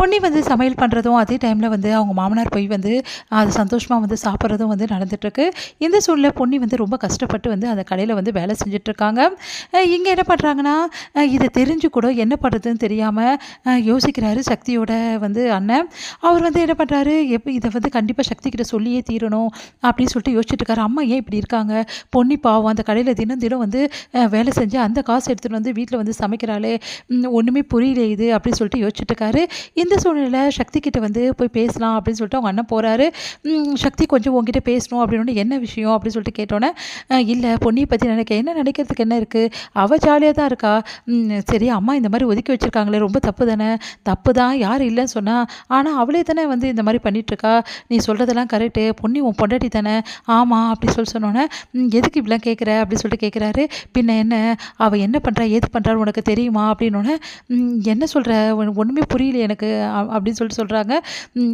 பொன்னி வந்து சமையல் பண்ணுறதும் அதே டைமில் வந்து அவங்க மாமனார் போய் வந்து அது சந்தோஷமாக வந்து சாப்பிட்றதும் வந்து நடந்துகிட்ருக்கு. இந்த சூழ்நிலை பொன்னி வந்து ரொம்ப கஷ்டப்பட்டு வந்து அந்த கடையில் வந்து வேலை செஞ்சிட்ருக்காங்க. இங்கே என்ன பண்ணுறாங்கன்னா, இதை தெரிஞ்சு கூட என்ன பண்ணுறதுன்னு தெரியாமல் யோசிக்கிறாரு சக்தியோட வந்து அண்ணன். அவர் வந்து என்ன பண்ணுறாரு, இதை வந்து கண்டிப்பாக சக்திக்கிட்ட சொல்லியே தீரணும் அப்படின்னு சொல்லிட்டு யோசிச்சுட்டு இருக்காரு. அம்மா ஏன் இப்படி இருக்காங்க, பொன்னி பாவம் அந்த கடையில் தினம் தினம் வந்து வேலை செஞ்சு அந்த காசு எடுத்துகிட்டு வந்து வீட்டில் வந்து சமைக்கிறாளே, ஒன்றுமே புரியல இது அப்படின்னு சொல்லிட்டு யோசிச்சுட்டு இருக்காரு. இந்த சூழ்நிலையில் சக்தி கிட்ட வந்து போய் பேசலாம் அப்படின்னு சொல்லிட்டு அவங்க அண்ணன் போகிறாரு. சக்தி கொஞ்சம் உங்ககிட்ட பேசணும் அப்படின்னு என்ன விஷயம் அப்படின்னு சொல்லிட்டு கேட்டோன்னே, இல்லை பொன்னியை பற்றி என்ன நினைக்கிறதுக்கு என்ன இருக்குது, அவள் ஜாலியாக தான் இருக்கா. சரி அம்மா இந்த மாதிரி ஒதுக்கி வச்சுருக்காங்களே ரொம்ப தப்பு தானே. தப்பு தான், யார் இல்லைன்னு சொன்னால், ஆனால் அவளே தானே வந்து இந்த மாதிரி பண்ணிகிட்ருக்கா. நீ சொல்கிறதெல்லாம் கரெக்டு, பொன்னி உன் பொண்டாட்டி தானே. ஆமாம் அப்படி சொன்னோன்னே, எதுக்கு இப்படிலாம் கேட்குற அப்படின்னு சொல்லிட்டு கேட்குறாரு. பின்ன என்ன, அவள் என்ன பண்ணுறா ஏது பண்ணுறான்னு உனக்கு தெரியுமா அப்படின்னோடனே, என்ன சொல்கிற, ஒன்றுமே புரியல எனக்கு அப்படின்னு சொல்லிட்டு சொல்கிறாங்க.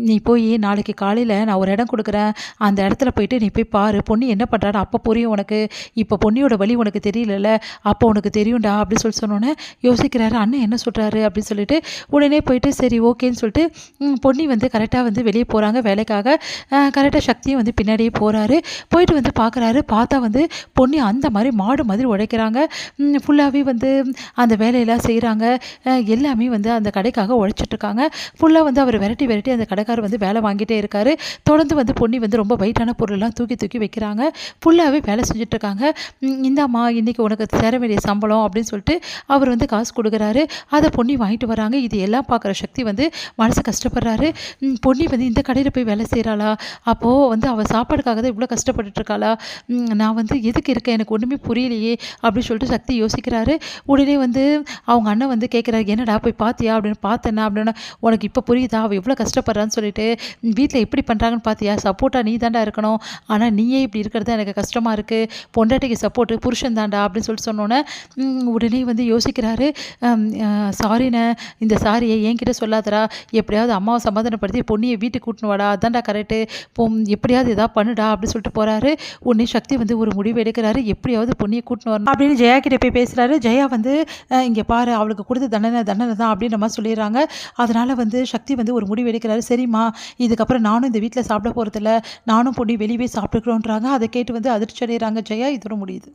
நீ போய் நாளைக்கு காலையில் நான் ஒரு இடம் கொடுக்குறேன், அந்த இடத்துல போயிட்டு நீ போய் பாரு, பொண்ணு என்ன பண்ணுறான்னு அப்போ புரியும் உனக்கு. இப்போ பொன்னியோட வழி உனக்கு தெரியலல்ல, அப்போ உனக்கு தெரியும்டா அப்படின்னு சொல்லிட்டு சொன்னோன்னே யோசிக்கிறாரு. அண்ணன் என்ன சொல்கிறாரு அப்படின்னு சொல்லிட்டு உடனே போயிட்டு சரி ஓகேன்னு சொல்லிட்டு பொன்னி வந்து கரெக்டாக வந்து வெளியே போகிறாங்க வேலைக்காக. கரெக்டாக சக்தியும் வந்து பின்னாடியே போகிறாரு. போயிட்டு வந்து பார்க்குறாரு. பார்த்தா வந்து பொன்னி அந்த மாதிரி மாடு மாதிரி உழைக்கிறாங்க. ஃபுல்லாகவே வந்து அந்த வேலையெல்லாம் செய்கிறாங்க. எல்லாமே வந்து அந்த கடைக்காக உழைச்சிட்ருக்காங்க. ஃபுல்லாக வந்து அவர் விரட்டி அந்த கடைக்காரர் வந்து வேலை வாங்கிட்டே இருக்காரு. தொடர்ந்து வந்து பொன்னி வந்து ரொம்ப வெயிட்டான பொருளெல்லாம் தூக்கி வைக்கிறாங்க. ஃபுல்லாகவே வேலை செஞ்சுட்ருக்காங்க. இந்தாம்மா இன்றைக்கி உனக்கு சேர வேண்டிய சம்பளம் அப்படின்னு சொல்லிட்டு அவர் வந்து காசு கொடுக்குறாரு. அதை பொன்னி வாங்கிட்டு வராங்க. இது எல்லாம் பார்க்குற சக்தி வந்து மனசு கஷ்டப்படுறாரு. பொன்னி வந்து இந்த கடையில் போய் வேலை செய்கிறாளா, அப்போது வந்து அவள் சாப்பாடுக்காக தான் இவ்வளோ கஷ்டப்பட்டுட்ருக்காளா, நான் வந்து எதுக்கு இருக்கேன் எனக்கு ஒன்றுமே புரியலையே அப்படின்னு சொல்லிட்டு சக்தி யோசிக்கிறாரு. உடனே வந்து அவங்க அண்ணன் வந்து கேட்குறாரு, என்னடா போய் பார்த்தியா அப்படின்னு. பார்த்தேன்னா அப்படின்னா, உனக்கு இப்போ புரியுதா அவள் எவ்வளோ கஷ்டப்படுறான்னு சொல்லிட்டு, வீட்டில் எப்படி பண்ணுறாங்கன்னு பார்த்தியா, சப்போர்ட்டாக நீ தாண்டா இருக்கணும், ஆனால் நீயே இப்படி இருக்கிறது எனக்கு கஷ்டமாக இருக்குது, பொண்டாட்டிக்கு சப்போர்ட்டு புருஷன் தாண்டா அப்படின்னு சொல்லிட்டு சொன்னோன்னே உடனே வந்து யோசிக்கிறாரு. சாரிண்ணே, இந்த சாரியை என்கிட்ட சொல்லாதடா, எப்படியாவது அம்மாவை சமாதானப்படுத்தி பொன்னியை வீட்டுக்கு கூட்டின்னு வாடா, அதான்டா கரெக்டு, எப்படியாவது எதாவது பண்ணுடா அப்படின்னு சொல்லிட்டு போகிறாரு. உடனே சக்தி வந்து ஒரு முடிவு எடுக்கிறாரு, எப்படியாவது பொன்னியை கூட்டின்னு வரணும் அப்படின்னு ஜெயா கிட்ட போய் பேசுகிறாரு. ஜெயா வந்து இங்கே பாரு அவளுக்கு கொடுத்த தண்டனை தான் அப்படின்ற மாதிரி சொல்லிடுறாங்க. அதனால் வந்து சக்தி வந்து ஒரு முடிவு எடுக்கிறாரு. சரிம்மா இதுக்கப்புறம் நானும் இந்த வீட்டில் சாப்பிட போகிறதில்ல, நானும் பொன்னி வெளியே சாப்பிட்டுக்கிறோன்றாங்க. அதை கேட்டு வந்து அதிர்ச்சி அடைகிறாங்க ஜெயா. இதோட முடியுது.